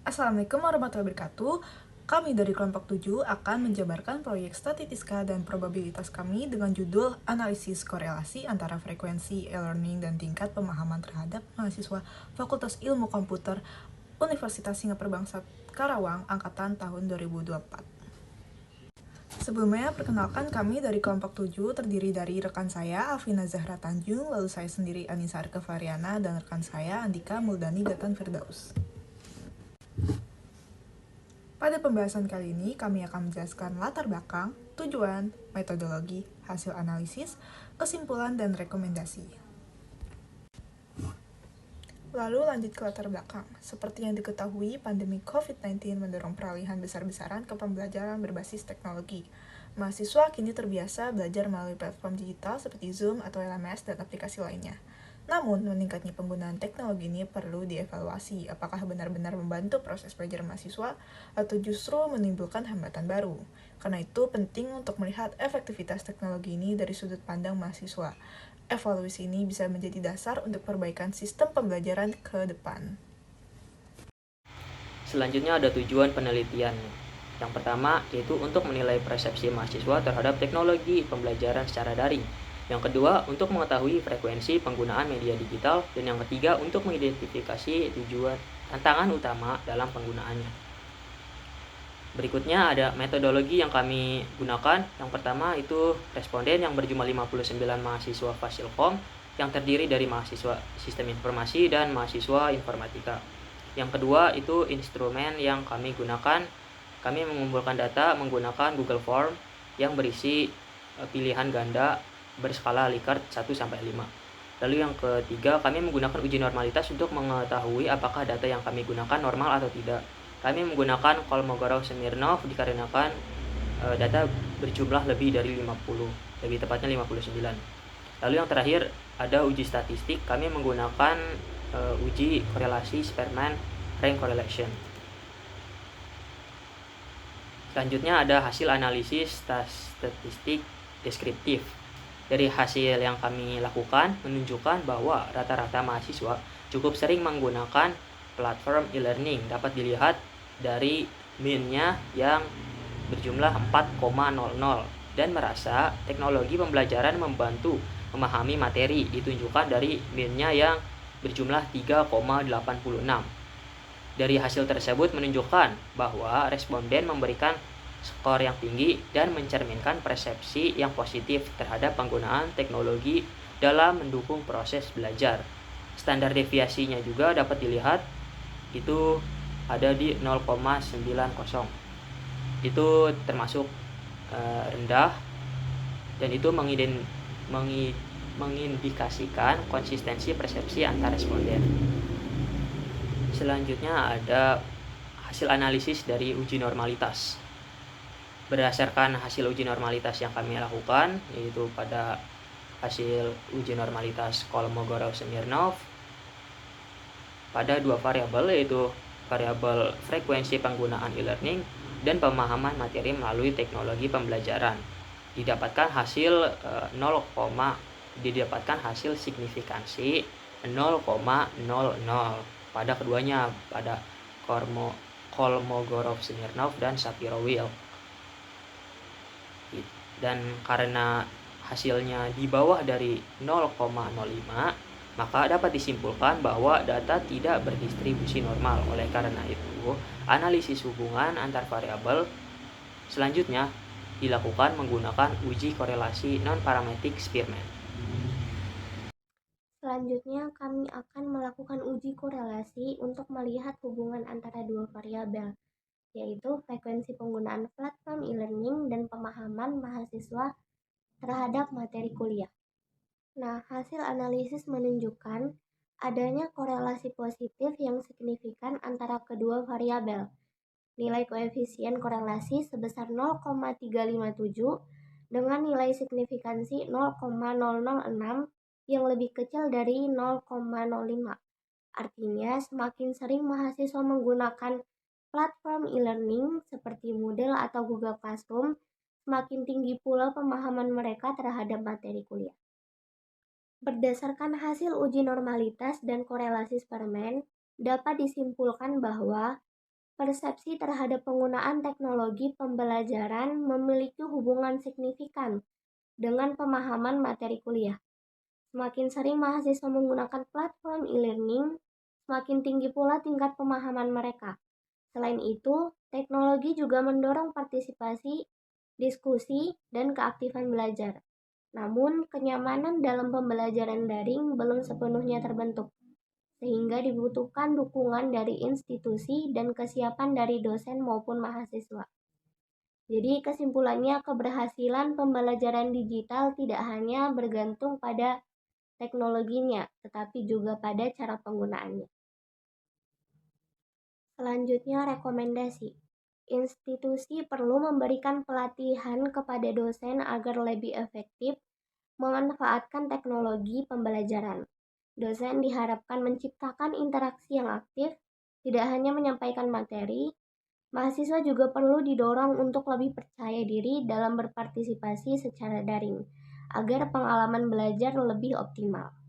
Assalamualaikum warahmatullahi wabarakatuh. Kami dari kelompok 7 akan menjabarkan proyek statistika dan probabilitas kami dengan judul Analisis Korelasi antara Frekuensi E-Learning dan Tingkat Pemahaman Terhadap Mahasiswa Fakultas Ilmu Komputer Universitas Singapura Bangsa Karawang Angkatan tahun 2024. Sebelumnya, perkenalkan kami dari kelompok 7 terdiri dari rekan saya Alvina Zahra Tanjung, lalu saya sendiri Anissa Arke Variana, dan rekan saya Andika Muldani Gatan Firdaus. Pada pembahasan kali ini, kami akan menjelaskan latar belakang, tujuan, metodologi, hasil analisis, kesimpulan, dan rekomendasi. Lalu lanjut ke latar belakang. Seperti yang diketahui, pandemi COVID-19 mendorong peralihan besar-besaran ke pembelajaran berbasis teknologi. Mahasiswa kini terbiasa belajar melalui platform digital seperti Zoom atau LMS dan aplikasi lainnya. Namun, meningkatnya penggunaan teknologi ini perlu dievaluasi apakah benar-benar membantu proses belajar mahasiswa atau justru menimbulkan hambatan baru. Karena itu, penting untuk melihat efektivitas teknologi ini dari sudut pandang mahasiswa. Evaluasi ini bisa menjadi dasar untuk perbaikan sistem pembelajaran ke depan. Selanjutnya ada tujuan penelitian. Yang pertama yaitu untuk menilai persepsi mahasiswa terhadap teknologi pembelajaran secara daring. Yang kedua, untuk mengetahui frekuensi penggunaan media digital. Dan yang ketiga, untuk mengidentifikasi tujuan tantangan utama dalam penggunaannya. Berikutnya ada metodologi yang kami gunakan. Yang pertama itu responden yang berjumlah 59 mahasiswa Fasilkom yang terdiri dari mahasiswa sistem informasi dan mahasiswa informatika. Yang kedua itu instrumen yang kami gunakan. Kami mengumpulkan data menggunakan Google Form yang berisi pilihan ganda berskala Likert 1-5. Lalu yang ketiga, kami menggunakan uji normalitas untuk mengetahui apakah data yang kami gunakan normal atau tidak. Kami menggunakan Kolmogorov-Smirnov dikarenakan data berjumlah lebih dari 50, lebih tepatnya 59. Lalu yang terakhir ada uji statistik. Kami menggunakan uji korelasi Spearman Rank Correlation. Selanjutnya ada hasil analisis statistik deskriptif. Dari hasil yang kami lakukan menunjukkan bahwa rata-rata mahasiswa cukup sering menggunakan platform e-learning. Dapat dilihat dari min-nya yang berjumlah 4,00 dan merasa teknologi pembelajaran membantu memahami materi. Ditunjukkan dari min-nya yang berjumlah 3,86. Dari hasil tersebut menunjukkan bahwa responden memberikan skor yang tinggi dan mencerminkan persepsi yang positif terhadap penggunaan teknologi dalam mendukung proses belajar. Standar deviasinya juga dapat dilihat, itu ada di 0,90. Itu termasuk rendah dan itu mengindikasikan konsistensi persepsi antar responden. Selanjutnya ada hasil analisis dari uji normalitas. Berdasarkan hasil uji normalitas yang kami lakukan, yaitu pada hasil uji normalitas Kolmogorov-Smirnov pada dua variabel, yaitu variabel frekuensi penggunaan e-learning dan pemahaman materi melalui teknologi pembelajaran. Didapatkan hasil signifikansi 0,00 pada keduanya, pada Kolmogorov-Smirnov dan Shapiro-Wilk. Dan karena hasilnya di bawah dari 0,05, maka dapat disimpulkan bahwa data tidak berdistribusi normal. Oleh karena itu, analisis hubungan antar variabel selanjutnya dilakukan menggunakan uji korelasi non-parametric Spearman. Selanjutnya, kami akan melakukan uji korelasi untuk melihat hubungan antara dua variabel, yaitu frekuensi penggunaan platform e-learning dan pemahaman mahasiswa terhadap materi kuliah. Nah, hasil analisis menunjukkan adanya korelasi positif yang signifikan antara kedua variabel. Nilai koefisien korelasi sebesar 0,357 dengan nilai signifikansi 0,006 yang lebih kecil dari 0,05. Artinya, semakin sering mahasiswa menggunakan platform e-learning seperti Moodle atau Google Classroom, semakin tinggi pula pemahaman mereka terhadap materi kuliah. Berdasarkan hasil uji normalitas dan korelasi Spearman, dapat disimpulkan bahwa persepsi terhadap penggunaan teknologi pembelajaran memiliki hubungan signifikan dengan pemahaman materi kuliah. Semakin sering mahasiswa menggunakan platform e-learning, semakin tinggi pula tingkat pemahaman mereka. Selain itu, teknologi juga mendorong partisipasi, diskusi, dan keaktifan belajar. Namun, kenyamanan dalam pembelajaran daring belum sepenuhnya terbentuk, sehingga dibutuhkan dukungan dari institusi dan kesiapan dari dosen maupun mahasiswa. Jadi kesimpulannya, keberhasilan pembelajaran digital tidak hanya bergantung pada teknologinya, tetapi juga pada cara penggunaannya. Selanjutnya, rekomendasi. Institusi perlu memberikan pelatihan kepada dosen agar lebih efektif memanfaatkan teknologi pembelajaran. Dosen diharapkan menciptakan interaksi yang aktif, tidak hanya menyampaikan materi. Mahasiswa juga perlu didorong untuk lebih percaya diri dalam berpartisipasi secara daring, agar pengalaman belajar lebih optimal.